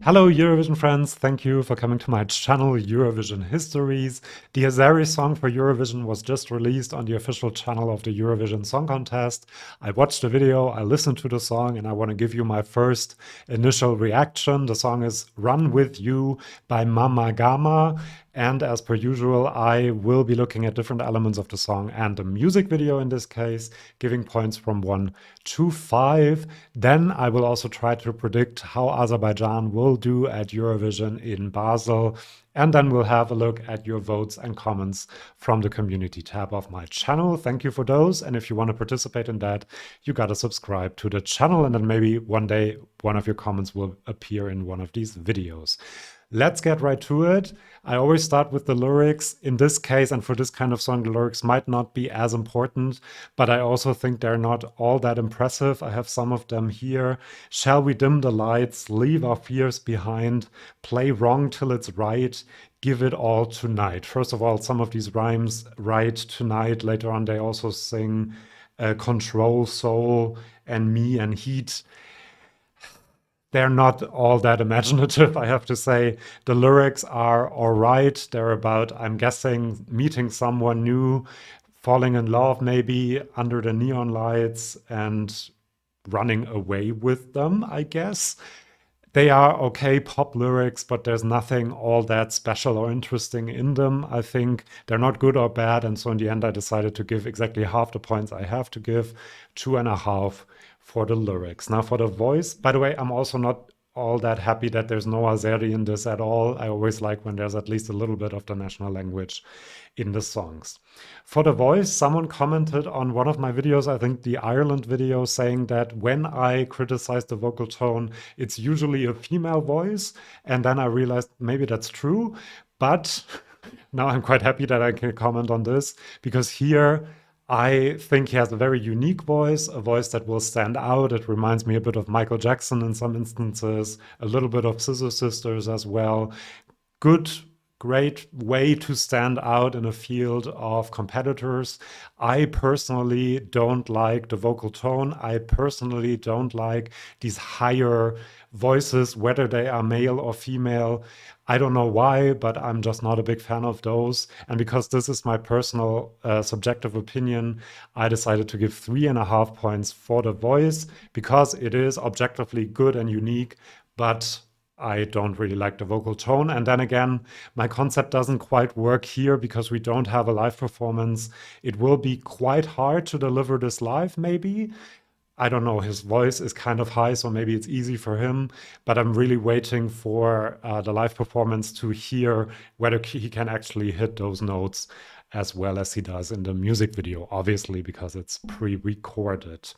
Hello Eurovision friends, thank you for coming to my channel Eurovision Histories. The Azeri song for Eurovision was just released on the official channel of the Eurovision Song Contest. I watched the video, I listened to the song, and I want to give you my first initial reaction. The song is Run With You by Mamagama. And as per usual, I will be looking at different elements of the song and the music video in this case, giving points from 1 to 5. Then I will also try to predict how Azerbaijan will do at Eurovision in Basel. And then we'll have a look at your votes and comments from the community tab of my channel. Thank you for those. And if you want to participate in that, you got to subscribe to the channel. And then maybe one day one of your comments will appear in one of these videos. Let's get right to it. I always start with the lyrics. In this case, and for this kind of song, the lyrics might not be as important, but I also think they're not all that impressive. I have some of them here. Shall we dim the lights, leave our fears behind, play wrong till it's right, give it all tonight. First of all, some of these rhymes, right, tonight. Later on, they also sing control, soul, and me and heat. They're not all that imaginative, I have to say. The lyrics are all right. They're about, I'm guessing, meeting someone new, falling in love maybe under the neon lights and running away with them, I guess. They are okay pop lyrics, but there's nothing all that special or interesting in them. I think they're not good or bad. And so in the end, I decided to give exactly half the points I have to give, 2.5 for the lyrics. Now for the voice, by the way, I'm also not all that happy that there's no Azeri in this at all. I always like when there's at least a little bit of the national language in the songs. For the voice, someone commented on one of my videos, I think the Ireland video, saying that when I criticize the vocal tone, it's usually a female voice. And then I realized maybe that's true, but now I'm quite happy that I can comment on this, because here I think he has a very unique voice, a voice that will stand out. It reminds me a bit of Michael Jackson in some instances, a little bit of Scissor Sisters as well. Good, great way to stand out in a field of competitors. I personally don't like the vocal tone. I personally don't like these higher voices, whether they are male or female. I don't know why, but I'm just not a big fan of those. And because this is my personal subjective opinion, I decided to give 3.5 points for the voice, because it is objectively good and unique, but I don't really like the vocal tone. And then again, my concept doesn't quite work here because we don't have a live performance. It will be quite hard to deliver this live, maybe. I don't know, his voice is kind of high, so maybe it's easy for him, but I'm really waiting for the live performance to hear whether he can actually hit those notes as well as he does in the music video, obviously, because it's pre-recorded.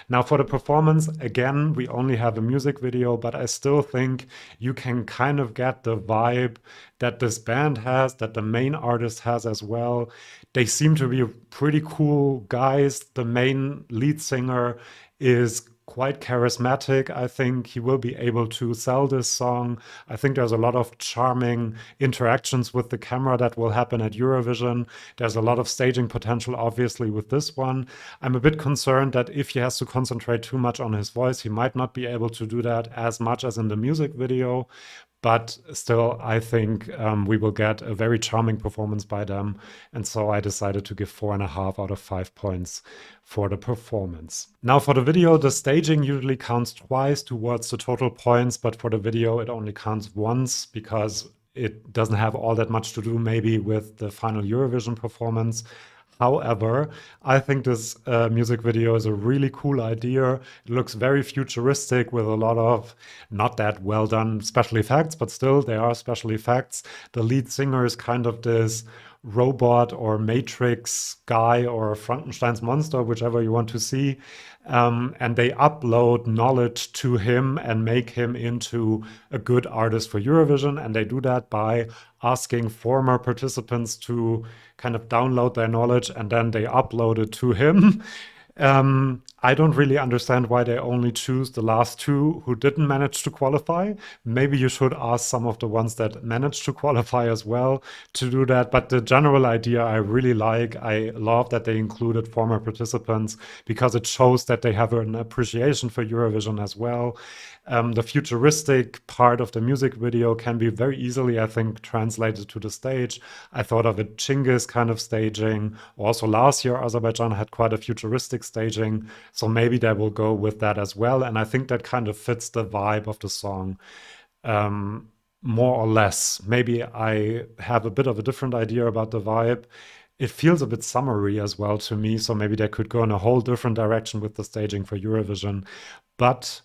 Now for the performance, again, we only have a music video, but I still think you can kind of get the vibe that this band has, that the main artist has as well. They seem to be pretty cool guys. The main lead singer is quite charismatic. I think he will be able to sell this song. I think there's a lot of charming interactions with the camera that will happen at Eurovision. There's a lot of staging potential, obviously, with this one. I'm a bit concerned that if he has to concentrate too much on his voice, he might not be able to do that as much as in the music video. But still, I think we will get a very charming performance by them. And so I decided to give 4.5 out of 5 points for the performance. Now for the video, the staging usually counts twice towards the total points, but for the video, it only counts once because it doesn't have all that much to do maybe with the final Eurovision performance. However, I think this music video is a really cool idea. It looks very futuristic with a lot of not that well done special effects, but still there are special effects. The lead singer is kind of this robot or Matrix guy or Frankenstein's monster, whichever you want to see. And they upload knowledge to him and make him into a good artist for Eurovision. And they do that by asking former participants to kind of download their knowledge, and then they upload it to him. I don't really understand why they only choose the last two who didn't manage to qualify. Maybe you should ask some of the ones that managed to qualify as well to do that. But the general idea I really like. I love that they included former participants because it shows that they have an appreciation for Eurovision as well. The futuristic part of the music video can be very easily, I think, translated to the stage. I thought of a Chinggis kind of staging. Also, last year, Azerbaijan had quite a futuristic staging. So maybe they will go with that as well. And I think that kind of fits the vibe of the song, um, more or less. Maybe I have a bit of a different idea about the vibe. It feels a bit summery as well to me. So maybe they could go in a whole different direction with the staging for Eurovision. But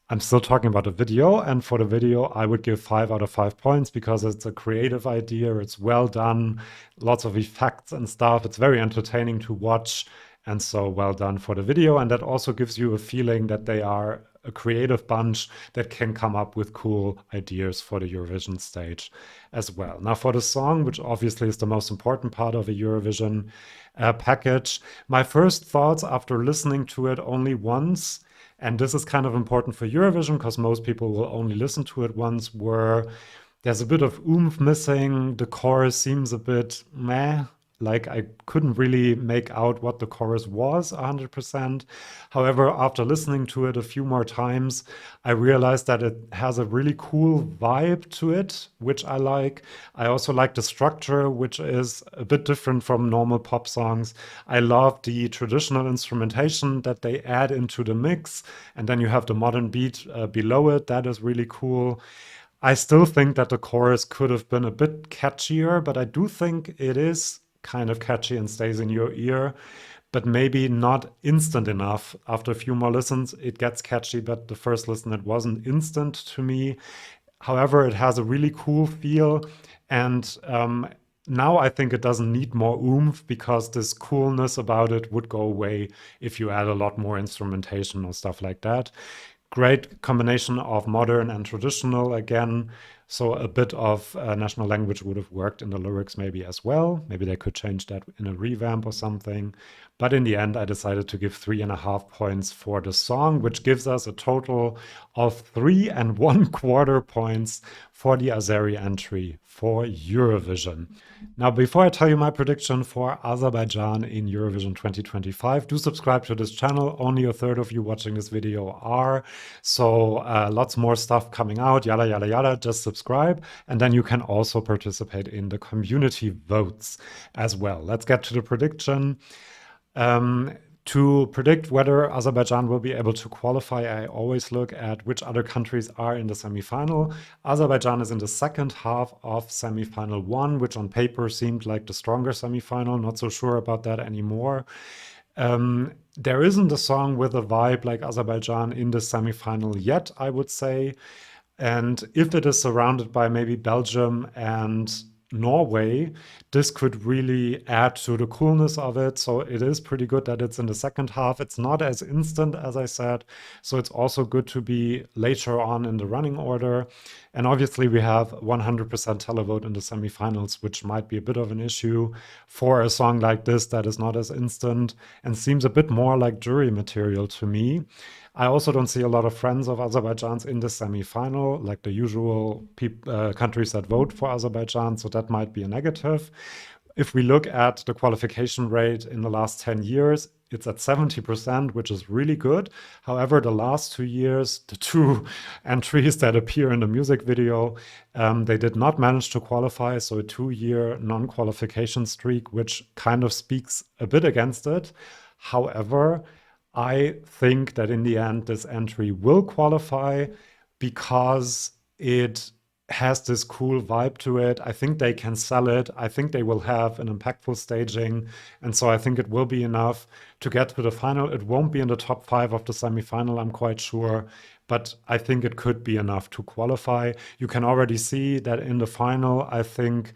I'm still talking about a video, and for the video, I would give 5 out of 5 points because it's a creative idea. It's well done, lots of effects and stuff. It's very entertaining to watch, and so well done for the video. And that also gives you a feeling that they are a creative bunch that can come up with cool ideas for the Eurovision stage as well. Now, for the song, which obviously is the most important part of a Eurovision package, my first thoughts after listening to it only once, and this is kind of important for Eurovision because most people will only listen to it once, were there's a bit of oomph missing. The chorus seems a bit meh. Like I couldn't really make out what the chorus was 100%. However, after listening to it a few more times, I realized that it has a really cool vibe to it, which I like. I also like the structure, which is a bit different from normal pop songs. I love the traditional instrumentation that they add into the mix, and then you have the modern beat below it. That is really cool. I still think that the chorus could have been a bit catchier, but I do think it is kind of catchy and stays in your ear, but maybe not instant enough. After a few more listens, it gets catchy, but the first listen, it wasn't instant to me. However, it has a really cool feel, and now I think it doesn't need more oomph because this coolness about it would go away if you add a lot more instrumentation or stuff like that. Great combination of modern and traditional again. So a bit of national language would have worked in the lyrics maybe as well. Maybe they could change that in a revamp or something. But in the end, I decided to give 3.5 points for the song, which gives us a total of 3.25 points for the Azeri entry for Eurovision. Now, before I tell you my prediction for Azerbaijan in Eurovision 2025, do subscribe to this channel. Only a third of you watching this video are. So lots more stuff coming out, yada, yada, yada. Just subscribe. And then you can also participate in the community votes as well. Let's get to the prediction. To predict whether Azerbaijan will be able to qualify, I always look at which other countries are in the semifinal. Azerbaijan is in the second half of semifinal 1, which on paper seemed like the stronger semifinal. Not so sure about that anymore. There isn't a song with a vibe like Azerbaijan in the semifinal yet, I would say. And if it is surrounded by maybe Belgium and Norway, this could really add to the coolness of it. So it is pretty good that it's in the second half. It's not as instant as I said. So it's also good to be later on in the running order. And obviously we have 100% televote in the semifinals, which might be a bit of an issue for a song like this that is not as instant and seems a bit more like jury material to me. I also don't see a lot of friends of Azerbaijan's in the semifinal, like the usual countries that vote for Azerbaijan, so that might be a negative. If we look at the qualification rate in the last 10 years, it's at 70%, which is really good. However, the last 2 years, the two entries that appear in the music video, they did not manage to qualify. So a 2-year non-qualification streak, which kind of speaks a bit against it. However, I think that in the end, this entry will qualify because it has this cool vibe to it. I think they can sell it. I think they will have an impactful staging. And so I think it will be enough to get to the final. It won't be in the top 5 of the semifinal, I'm quite sure. But I think it could be enough to qualify. You can already see that in the final, I think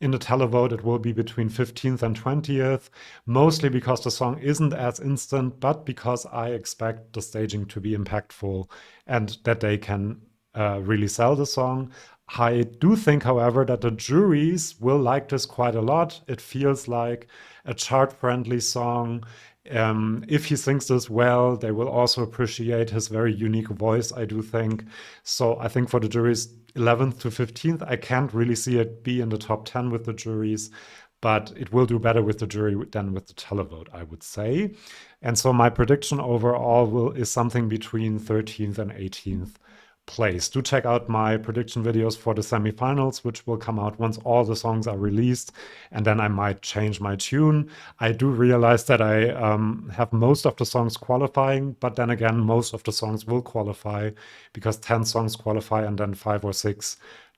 in the televote, it will be between 15th and 20th, mostly because the song isn't as instant, but because I expect the staging to be impactful and that they can really sell the song. I do think, however, that the juries will like this quite a lot. It feels like a chart-friendly song. If he sings this well, they will also appreciate his very unique voice, I do think. So I think for the juries 11th to 15th, I can't really see it be in the top 10 with the juries, but it will do better with the jury than with the televote, I would say. And so my prediction overall is something between 13th and 18th place. Do check out my prediction videos for the semifinals, which will come out once all the songs are released, and then I might change my tune. I do realize that I have most of the songs qualifying, but then again, most of the songs will qualify because 10 songs qualify and then 5 or 6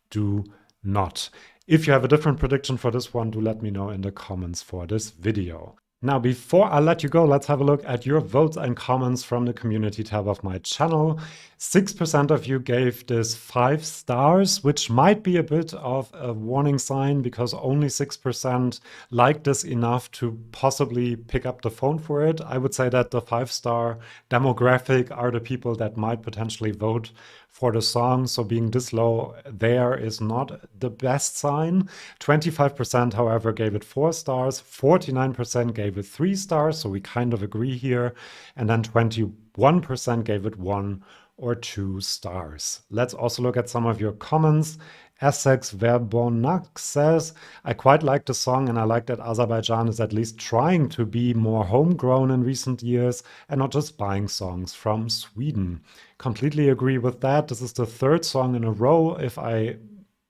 do not. If you have a different prediction for this one, do let me know in the comments for this video. Now, before I let you go, let's have a look at your votes and comments from the community tab of my channel. 6% of you gave this 5 stars, which might be a bit of a warning sign because only 6% liked this enough to possibly pick up the phone for it. I would say that the 5-star demographic are the people that might potentially vote for the song. So being this low there is not the best sign. 25%, however, gave it 4 stars. 49% gave it 3 stars. So we kind of agree here. And then 21% gave it 1 or 2 stars. Let's also look at some of your comments. Essex Verbonak says, I quite like the song and I like that Azerbaijan is at least trying to be more homegrown in recent years and not just buying songs from Sweden. Completely agree with that. This is the 3rd song in a row, if I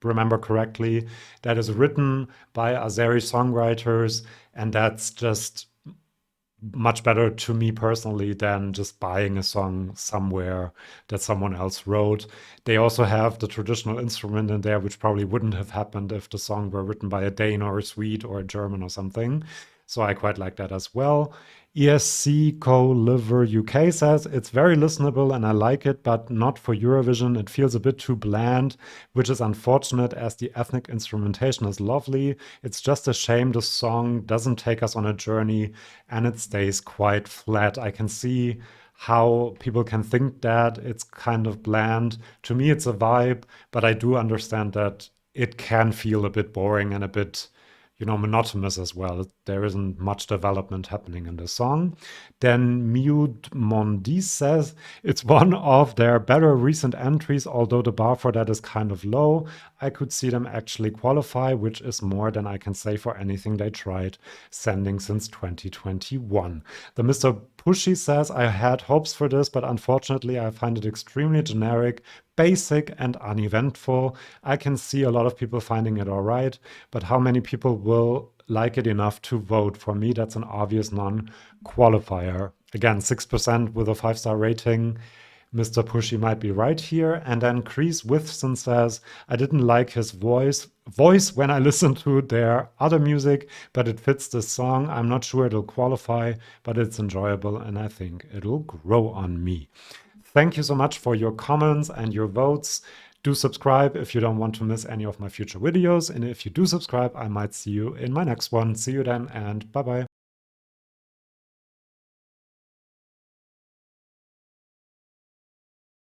remember correctly, that is written by Azeri songwriters, and that's just much better to me personally than just buying a song somewhere that someone else wrote. They also have the traditional instrument in there, which probably wouldn't have happened if the song were written by a Dane or a Swede or a German or something. So I quite like that as well. ESC Co-Liver UK says, it's very listenable and I like it, but not for Eurovision. It feels a bit too bland, which is unfortunate as the ethnic instrumentation is lovely. It's just a shame the song doesn't take us on a journey and it stays quite flat. I can see how people can think that it's kind of bland. To me, it's a vibe, but I do understand that it can feel a bit boring and a bit monotonous as well. There isn't much development happening in the song. Then Mute Mondi says, it's one of their better recent entries, although the bar for that is kind of low. I could see them actually qualify, which is more than I can say for anything they tried sending since 2021. The Mr. Pushy says, I had hopes for this, but unfortunately I find it extremely generic, basic and uneventful. I can see a lot of people finding it all right, but how many people will like it enough to vote? For me, that's an obvious non-qualifier. Again, 6% with a 5-star rating. Mr. Pushy might be right here. And then Chris Withson says, I didn't like his voice when I listened to their other music, but it fits this song. I'm not sure it'll qualify, but it's enjoyable and I think it'll grow on me. Thank you so much for your comments and your votes. Do subscribe if you don't want to miss any of my future videos. And if you do subscribe, I might see you in my next one. See you then and bye-bye.